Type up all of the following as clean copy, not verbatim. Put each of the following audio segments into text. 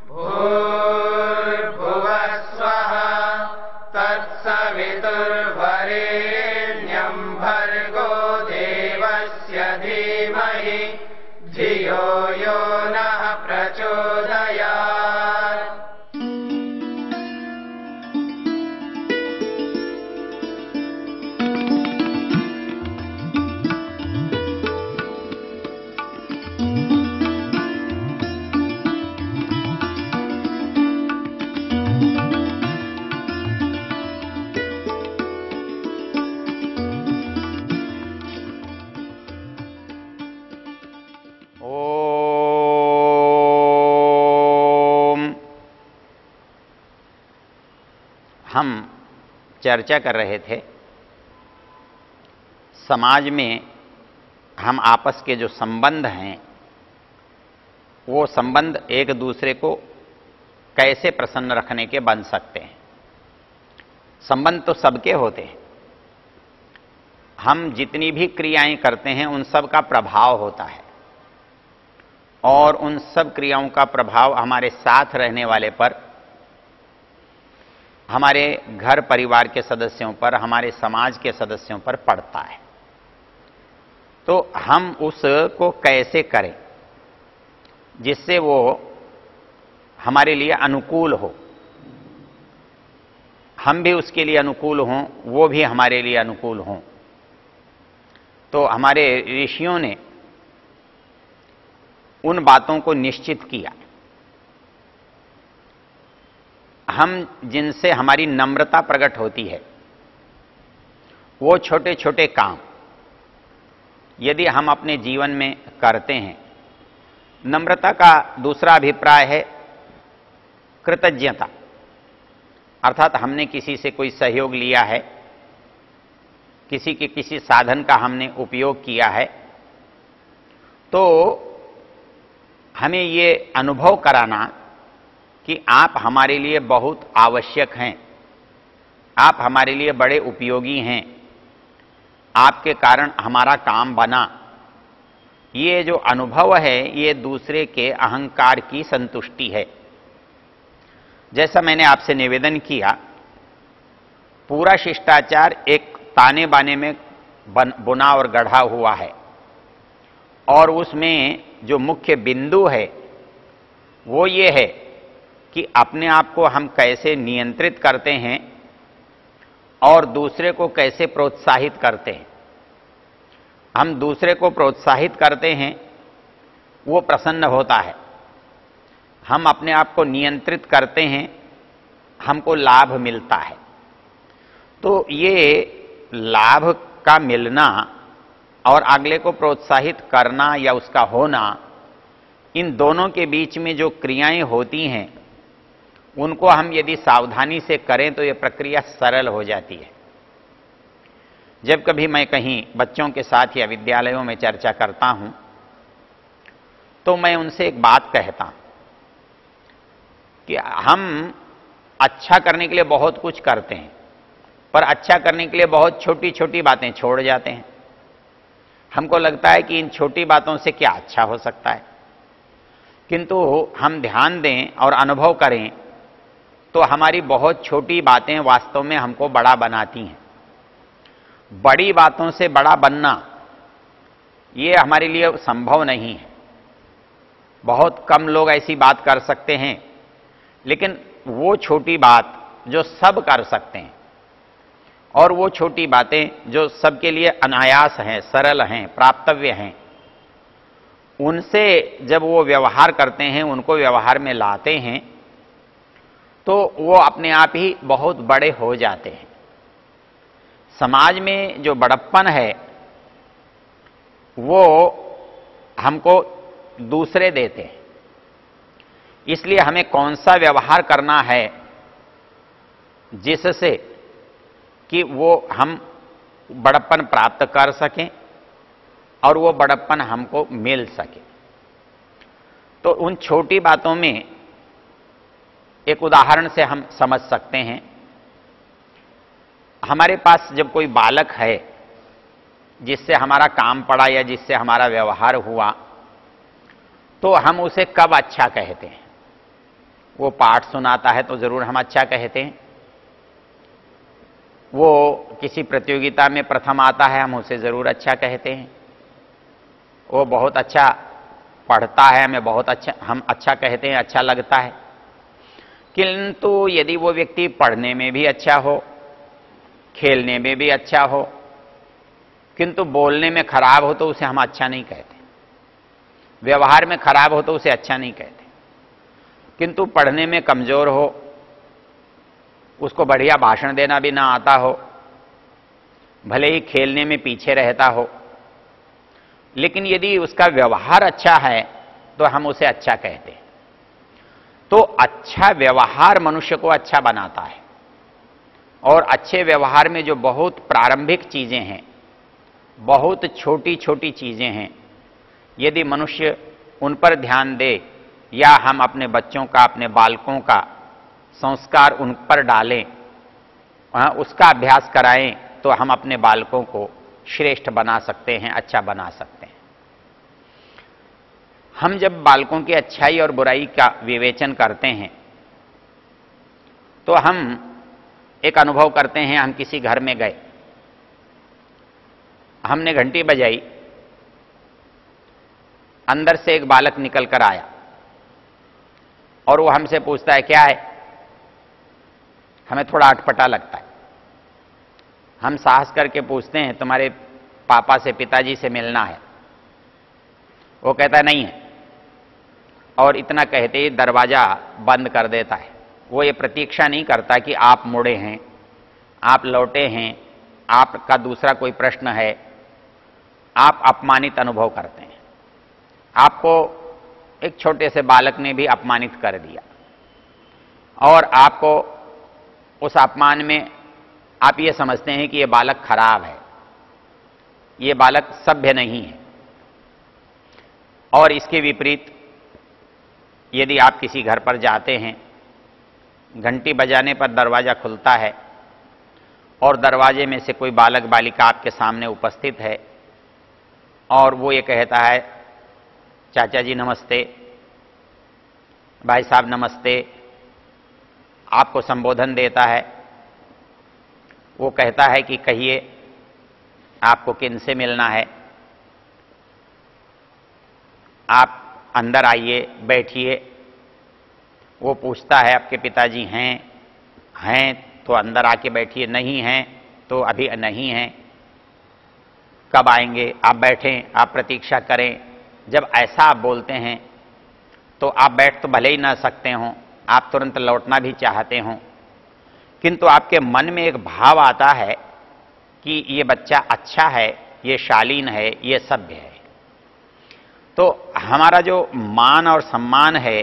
भूर्भुवस्वः तत्सवितुर्वरेण्यं भर्गो देवस्य धीमहि धियो यो नः प्रचोदयात्। हम चर्चा कर रहे थे समाज में हम आपस के जो संबंध हैं वो संबंध एक दूसरे को कैसे प्रसन्न रखने के बन सकते हैं। संबंध तो सबके होते हैं, हम जितनी भी क्रियाएं करते हैं उन सब का प्रभाव होता है और उन सब क्रियाओं का प्रभाव हमारे साथ रहने वाले पर, हमारे घर परिवार के सदस्यों पर, हमारे समाज के सदस्यों पर पड़ता है। तो हम उसको कैसे करें जिससे वो हमारे लिए अनुकूल हो, हम भी उसके लिए अनुकूल हों, वो भी हमारे लिए अनुकूल हों। तो हमारे ऋषियों ने उन बातों को निश्चित किया। हम जिनसे हमारी नम्रता प्रकट होती है, वो छोटे छोटे काम यदि हम अपने जीवन में करते हैं, नम्रता का दूसरा अभिप्राय है कृतज्ञता। अर्थात हमने किसी से कोई सहयोग लिया है, किसी के किसी साधन का हमने उपयोग किया है, तो हमें ये अनुभव कराना कि आप हमारे लिए बहुत आवश्यक हैं, आप हमारे लिए बड़े उपयोगी हैं, आपके कारण हमारा काम बना। ये जो अनुभव है ये दूसरे के अहंकार की संतुष्टि है। जैसा मैंने आपसे निवेदन किया, पूरा शिष्टाचार एक ताने बाने में बुना और गढ़ा हुआ है और उसमें जो मुख्य बिंदु है वो ये है कि अपने आप को हम कैसे नियंत्रित करते हैं और दूसरे को कैसे प्रोत्साहित करते हैं। हम दूसरे को प्रोत्साहित करते हैं, वो प्रसन्न होता है। हम अपने आप को नियंत्रित करते हैं, हमको लाभ मिलता है। तो ये लाभ का मिलना और अगले को प्रोत्साहित करना या उसका होना, इन दोनों के बीच में जो क्रियाएं होती हैं उनको हम यदि सावधानी से करें तो ये प्रक्रिया सरल हो जाती है। जब कभी मैं कहीं बच्चों के साथ या विद्यालयों में चर्चा करता हूं तो मैं उनसे एक बात कहता हूं कि हम अच्छा करने के लिए बहुत कुछ करते हैं, पर अच्छा करने के लिए बहुत छोटी छोटी बातें छोड़ जाते हैं। हमको लगता है कि इन छोटी बातों से क्या अच्छा हो सकता है, किंतु हम ध्यान दें और अनुभव करें तो हमारी बहुत छोटी बातें वास्तव में हमको बड़ा बनाती हैं। बड़ी बातों से बड़ा बनना ये हमारे लिए संभव नहीं है। बहुत कम लोग ऐसी बात कर सकते हैं, लेकिन वो छोटी बात जो सब कर सकते हैं और वो छोटी बातें जो सबके लिए अनायास हैं, सरल हैं, प्राप्तव्य हैं, उनसे जब वो व्यवहार करते हैं, उनको व्यवहार में लाते हैं, तो वो अपने आप ही बहुत बड़े हो जाते हैं। समाज में जो बड़प्पन है वो हमको दूसरे देते हैं, इसलिए हमें कौन सा व्यवहार करना है जिससे कि वो हम बड़प्पन प्राप्त कर सकें और वो बड़प्पन हमको मिल सके। तो उन छोटी बातों में एक उदाहरण से हम समझ सकते हैं। हमारे पास जब कोई बालक है जिससे हमारा काम पड़ा या जिससे हमारा व्यवहार हुआ, तो हम उसे कब अच्छा कहते हैं? वो पाठ सुनाता है तो जरूर हम अच्छा कहते हैं। वो किसी प्रतियोगिता में प्रथम आता है, हम उसे जरूर अच्छा कहते हैं। वो बहुत अच्छा पढ़ता है, हमें बहुत अच्छा, हम अच्छा कहते हैं, अच्छा लगता है। किंतु यदि वो व्यक्ति पढ़ने में भी अच्छा हो, खेलने में भी अच्छा हो, किंतु बोलने में खराब हो तो उसे हम अच्छा नहीं कहते। व्यवहार में खराब हो तो उसे अच्छा नहीं कहते। किंतु पढ़ने में कमजोर हो, उसको बढ़िया भाषण देना भी ना आता हो, भले ही खेलने में पीछे रहता हो, लेकिन यदि उसका व्यवहार अच्छा है तो हम उसे अच्छा कहते हैं। तो अच्छा व्यवहार मनुष्य को अच्छा बनाता है। और अच्छे व्यवहार में जो बहुत प्रारंभिक चीजें हैं, बहुत छोटी छोटी चीजें हैं, यदि मनुष्य उन पर ध्यान दे, या हम अपने बच्चों का, अपने बालकों का संस्कार उन पर डालें, उसका अभ्यास कराएं, तो हम अपने बालकों को श्रेष्ठ बना सकते हैं, अच्छा बना सकते हैं। हम जब बालकों की अच्छाई और बुराई का विवेचन करते हैं तो हम एक अनुभव करते हैं। हम किसी घर में गए, हमने घंटी बजाई, अंदर से एक बालक निकल कर आया और वो हमसे पूछता है क्या है। हमें थोड़ा अटपटा लगता है। हम साहस करके पूछते हैं तुम्हारे पापा से, पिताजी से मिलना है। वो कहता है नहीं है, और इतना कहते ही दरवाजा बंद कर देता है। वो ये प्रतीक्षा नहीं करता कि आप मुड़े हैं, आप लौटे हैं, आपका दूसरा कोई प्रश्न है। आप अपमानित अनुभव करते हैं। आपको एक छोटे से बालक ने भी अपमानित कर दिया, और आपको उस अपमान में आप ये समझते हैं कि ये बालक खराब है, ये बालक सभ्य नहीं है। और इसके विपरीत यदि आप किसी घर पर जाते हैं, घंटी बजाने पर दरवाजा खुलता है और दरवाजे में से कोई बालक बालिका आपके सामने उपस्थित है और वो ये कहता है चाचा जी नमस्ते, भाई साहब नमस्ते, आपको संबोधन देता है। वो कहता है कि कहिए आपको किनसे मिलना है, आप अंदर आइए, बैठिए। वो पूछता है आपके पिताजी हैं तो अंदर आके बैठिए, नहीं हैं तो अभी नहीं हैं, कब आएंगे, आप बैठें, आप प्रतीक्षा करें। जब ऐसा आप बोलते हैं तो आप बैठ तो भले ही ना सकते हों, आप तुरंत लौटना भी चाहते हों, किंतु आपके मन में एक भाव आता है कि ये बच्चा अच्छा है, ये शालीन है, ये सभ्य है। तो हमारा जो मान और सम्मान है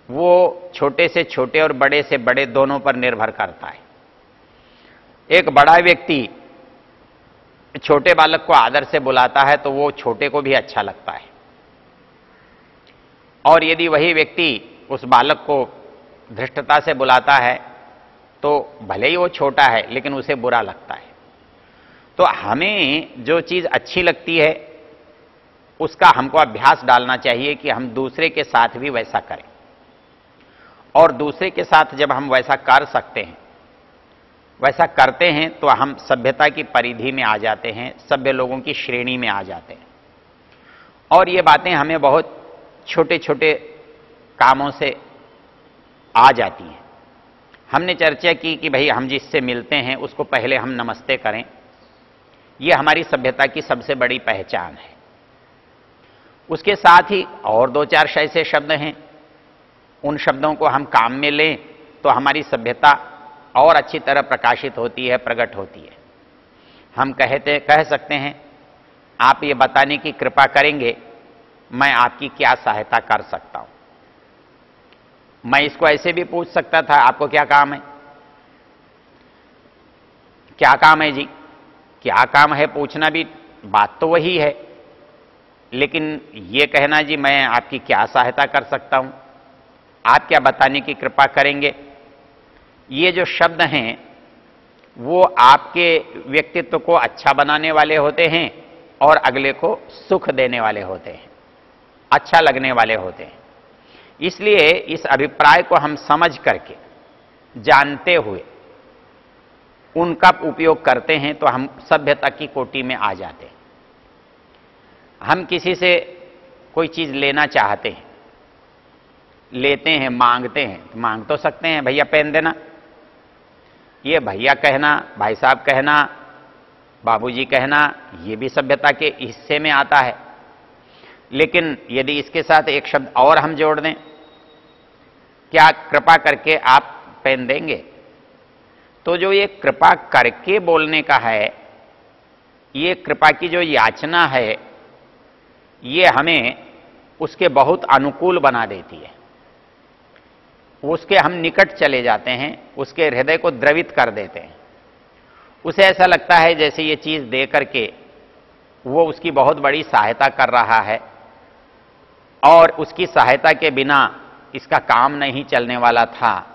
वो छोटे से छोटे और बड़े से बड़े दोनों पर निर्भर करता है। एक बड़ा व्यक्ति छोटे बालक को आदर से बुलाता है तो वो छोटे को भी अच्छा लगता है, और यदि वही व्यक्ति उस बालक को धृष्टता से बुलाता है तो भले ही वो छोटा है लेकिन उसे बुरा लगता है। तो हमें जो चीज अच्छी लगती है उसका हमको अभ्यास डालना चाहिए कि हम दूसरे के साथ भी वैसा करें, और दूसरे के साथ जब हम वैसा कर सकते हैं, वैसा करते हैं, तो हम सभ्यता की परिधि में आ जाते हैं, सभ्य लोगों की श्रेणी में आ जाते हैं। और ये बातें हमें बहुत छोटे छोटे कामों से आ जाती हैं। हमने चर्चा की कि भाई हम जिससे मिलते हैं उसको पहले हम नमस्ते करें, यह हमारी सभ्यता की सबसे बड़ी पहचान है। उसके साथ ही और दो चार ऐसे शब्द हैं, उन शब्दों को हम काम में लें तो हमारी सभ्यता और अच्छी तरह प्रकाशित होती है, प्रकट होती है। हम कह सकते हैं आप ये बताने की कृपा करेंगे मैं आपकी क्या सहायता कर सकता हूं। मैं इसको ऐसे भी पूछ सकता था आपको क्या काम है, क्या काम है जी, क्या काम है पूछना भी बात तो वही है, लेकिन ये कहना जी मैं आपकी क्या सहायता कर सकता हूं, आप क्या बताने की कृपा करेंगे, ये जो शब्द हैं वो आपके व्यक्तित्व को अच्छा बनाने वाले होते हैं और अगले को सुख देने वाले होते हैं। अच्छा लगने वाले होते हैं। इसलिए इस अभिप्राय को हम समझ करके, जानते हुए उनका उपयोग करते हैं तो हम सभ्यता की कोटि में आ जाते हैं। हम किसी से कोई चीज लेना चाहते हैं, लेते हैं, मांगते हैं, तो मांग तो सकते हैं, भैया पहन देना। ये भैया कहना, भाई साहब कहना, बाबूजी कहना, ये भी सभ्यता के हिस्से में आता है। लेकिन यदि इसके साथ एक शब्द और हम जोड़ दें, क्या कृपा करके आप पहन देंगे, तो जो ये कृपा करके बोलने का है, ये कृपा की जो याचना है, ये हमें उसके बहुत अनुकूल बना देती है। उसके हम निकट चले जाते हैं, उसके हृदय को द्रवित कर देते हैं। उसे ऐसा लगता है जैसे ये चीज दे करके वो उसकी बहुत बड़ी सहायता कर रहा है, और उसकी सहायता के बिना इसका काम नहीं चलने वाला था।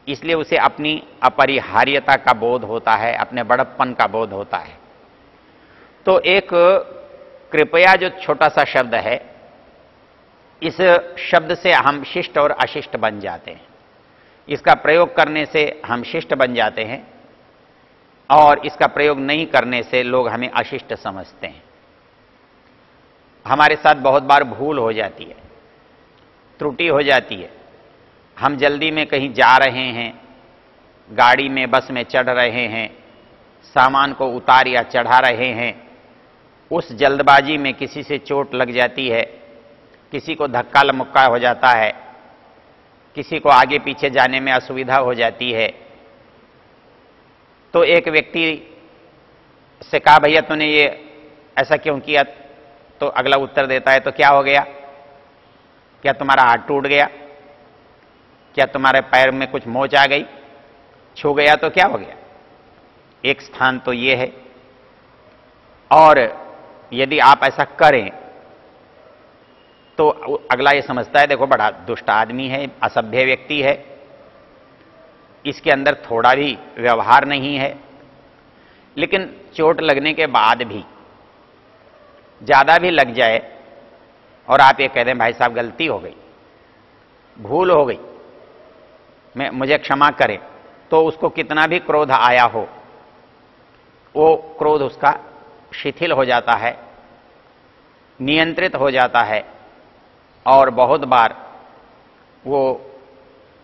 इसलिए उसे अपनी अपरिहार्यता का बोध होता है, अपने बड़प्पन का बोध होता है। तो एक कृपया जो छोटा सा शब्द है, इस शब्द से हम शिष्ट और अशिष्ट बन जाते हैं। इसका प्रयोग करने से हम शिष्ट बन जाते हैं, और इसका प्रयोग नहीं करने से लोग हमें अशिष्ट समझते हैं। हमारे साथ बहुत बार भूल हो जाती है, त्रुटि हो जाती है। हम जल्दी में कहीं जा रहे हैं, गाड़ी में, बस में चढ़ रहे हैं, सामान को उतार या चढ़ा रहे हैं, उस जल्दबाजी में किसी से चोट लग जाती है, किसी को धक्का मुक्का हो जाता है, किसी को आगे पीछे जाने में असुविधा हो जाती है। तो एक व्यक्ति से कहा, भैया तूने ये ऐसा क्यों किया? तो अगला उत्तर देता है, तो क्या हो गया? क्या तुम्हारा हाथ टूट गया? क्या तुम्हारे पैर में कुछ मोच आ गई? छू गया तो क्या हो गया? एक स्थान तो ये है। और यदि आप ऐसा करें तो अगला ये समझता है, देखो बड़ा दुष्ट आदमी है, असभ्य व्यक्ति है, इसके अंदर थोड़ा भी व्यवहार नहीं है। लेकिन चोट लगने के बाद भी, ज्यादा भी लग जाए और आप ये कह दें, भाई साहब गलती हो गई, भूल हो गई, मुझे क्षमा करें, तो उसको कितना भी क्रोध आया हो, वो क्रोध उसका शिथिल हो जाता है, नियंत्रित हो जाता है, और बहुत बार वो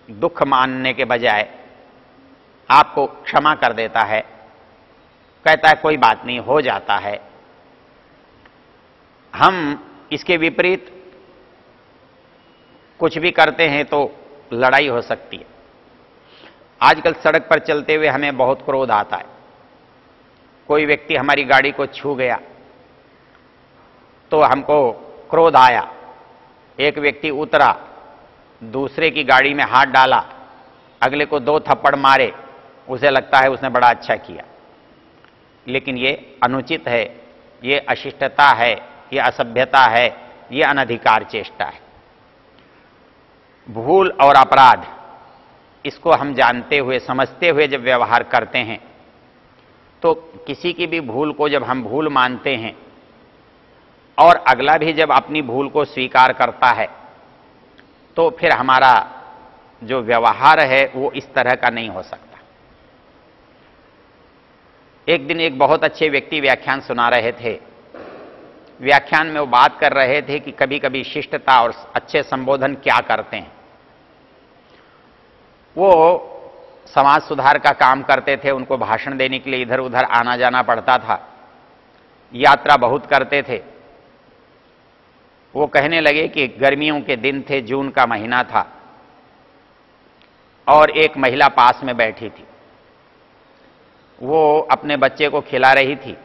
दुख मानने के बजाय आपको क्षमा कर देता है, कहता है कोई बात नहीं, हो जाता है। हम इसके विपरीत कुछ भी करते हैं तो लड़ाई हो सकती है। आजकल सड़क पर चलते हुए हमें बहुत क्रोध आता है। कोई व्यक्ति हमारी गाड़ी को छू गया तो हमको क्रोध आया, एक व्यक्ति उतरा, दूसरे की गाड़ी में हाथ डाला, अगले को 2 थप्पड़ मारे, उसे लगता है उसने बड़ा अच्छा किया। लेकिन ये अनुचित है, ये अशिष्टता है, ये असभ्यता है, ये अनधिकार चेष्टा है। भूल और अपराध, इसको हम जानते हुए, समझते हुए जब व्यवहार करते हैं, तो किसी की भी भूल को जब हम भूल मानते हैं और अगला भी जब अपनी भूल को स्वीकार करता है, तो फिर हमारा जो व्यवहार है वो इस तरह का नहीं हो सकता। एक दिन एक बहुत अच्छे व्यक्ति व्याख्यान सुना रहे थे। व्याख्यान में वो बात कर रहे थे कि कभी कभी शिष्टता और अच्छे संबोधन क्या करते हैं। वो समाज सुधार का काम करते थे, उनको भाषण देने के लिए इधर उधर आना जाना पड़ता था, यात्रा बहुत करते थे। वो कहने लगे कि गर्मियों के दिन थे, जून का महीना था, और एक महिला पास में बैठी थी। वो अपने बच्चे को खिला रही थी,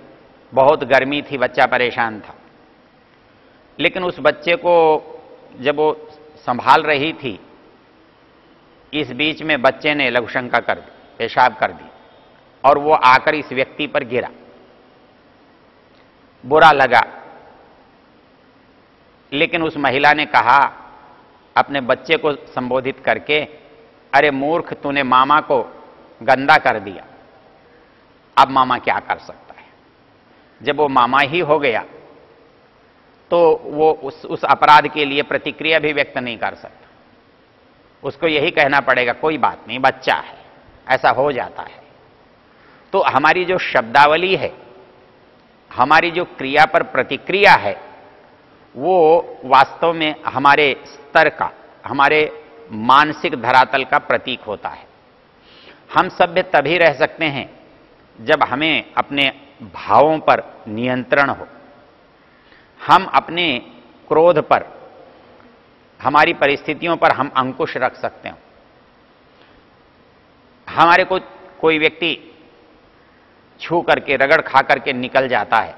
बहुत गर्मी थी, बच्चा परेशान था। लेकिन उस बच्चे को जब वो संभाल रही थी, इस बीच में बच्चे ने लघुशंका कर दी, पेशाब कर दी, और वो आकर इस व्यक्ति पर गिरा। बुरा लगा, लेकिन उस महिला ने कहा अपने बच्चे को संबोधित करके, अरे मूर्ख, तूने मामा को गंदा कर दिया, अब मामा क्या कर सकता है। जब वो मामा ही हो गया तो वो उस अपराध के लिए प्रतिक्रिया भी व्यक्त नहीं कर सकता। उसको यही कहना पड़ेगा कोई बात नहीं, बच्चा है, ऐसा हो जाता है। तो हमारी जो शब्दावली है, हमारी जो क्रिया पर प्रतिक्रिया है, वो वास्तव में हमारे स्तर का, हमारे मानसिक धरातल का प्रतीक होता है। हम सभ्य तभी रह सकते हैं जब हमें अपने भावों पर नियंत्रण हो, हम अपने क्रोध पर, हमारी परिस्थितियों पर हम अंकुश रख सकते हो। हमारे को कोई व्यक्ति छू करके, रगड़ खा करके निकल जाता है,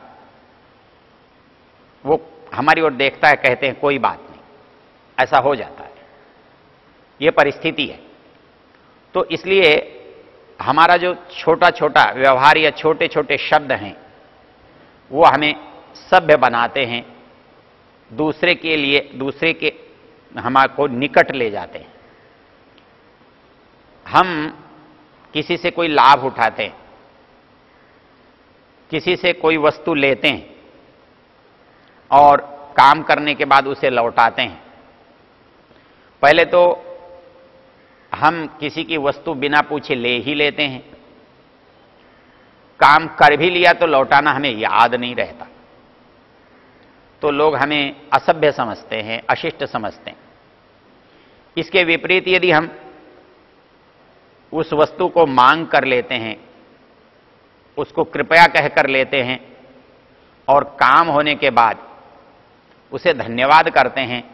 वो हमारी ओर देखता है, कहते हैं कोई बात नहीं, ऐसा हो जाता है, ये परिस्थिति है। तो इसलिए हमारा जो छोटा छोटा व्यवहार या छोटे छोटे शब्द हैं, वो हमें सभ्य बनाते हैं, दूसरे के लिए, दूसरे के हमारे को निकट ले जाते हैं। हम किसी से कोई लाभ उठाते हैं, किसी से कोई वस्तु लेते हैं और काम करने के बाद उसे लौटाते हैं। पहले तो हम किसी की वस्तु बिना पूछे ले ही लेते हैं, काम कर भी लिया तो लौटाना हमें याद नहीं रहता, तो लोग हमें असभ्य समझते हैं, अशिष्ट समझते हैं। इसके विपरीत यदि हम उस वस्तु को मांग कर लेते हैं, उसको कृपया कहकर लेते हैं और काम होने के बाद उसे धन्यवाद करते हैं,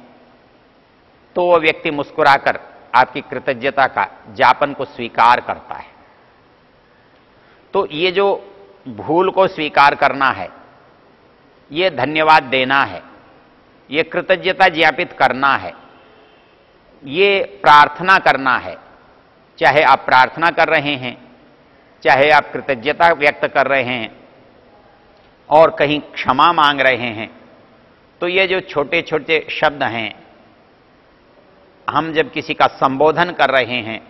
तो वह व्यक्ति मुस्कुराकर आपकी कृतज्ञता का ज्ञापन को स्वीकार करता है। तो ये जो भूल को स्वीकार करना है, ये धन्यवाद देना है, ये कृतज्ञता ज्ञापित करना है, ये प्रार्थना करना है। चाहे आप प्रार्थना कर रहे हैं, चाहे आप कृतज्ञता व्यक्त कर रहे हैं और कहीं क्षमा मांग रहे हैं, तो ये जो छोटे छोटे शब्द हैं, हम जब किसी का संबोधन कर रहे हैं,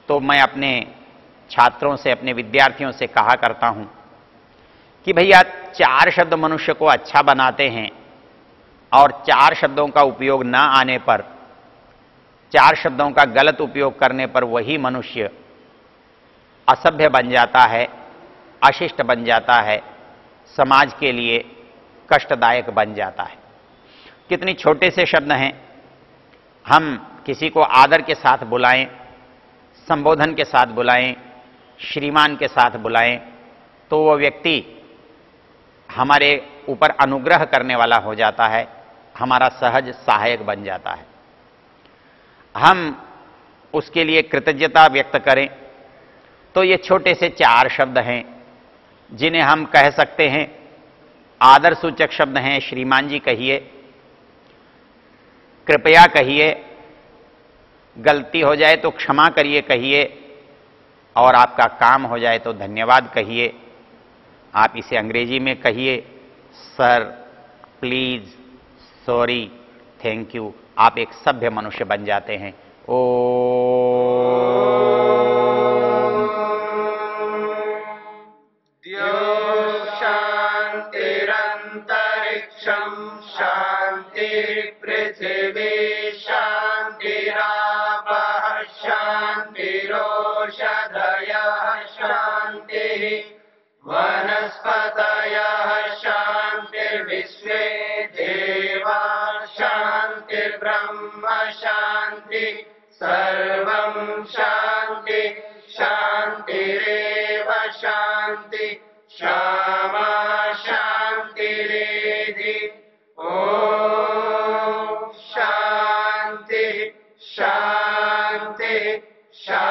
तो मैं अपने छात्रों से, अपने विद्यार्थियों से कहा करता हूं कि भैया 4 शब्द मनुष्य को अच्छा बनाते हैं और 4 शब्दों का उपयोग न आने पर, 4 शब्दों का गलत उपयोग करने पर वही मनुष्य असभ्य बन जाता है, अशिष्ट बन जाता है, समाज के लिए कष्टदायक बन जाता है। कितने छोटे से शब्द हैं, हम किसी को आदर के साथ बुलाएं, संबोधन के साथ बुलाएं, श्रीमान के साथ बुलाएं, तो वह व्यक्ति हमारे ऊपर अनुग्रह करने वाला हो जाता है, हमारा सहज सहायक बन जाता है। हम उसके लिए कृतज्ञता व्यक्त करें, तो ये छोटे से 4 शब्द हैं जिन्हें हम कह सकते हैं, आदर सूचक शब्द हैं। श्रीमान जी कहिए, कृपया कहिए, गलती हो जाए तो क्षमा करिए कहिए, और आपका काम हो जाए तो धन्यवाद कहिए। आप इसे अंग्रेजी में कहिए, sir, please, sorry, thank you. आप एक सभ्य मनुष्य बन जाते हैं। शांतिरंतरिक्षं शांति पृथिवी शांतिरापः शांतिरोषधयः शांतिः वनस्पतयः शांतिर्विश्वे देवा शांतिर्ब्रह्म शांति सर्वं शांति शांतिरेव शांति क्षमा शांतिरेधि। ओम शांति शांति शांति।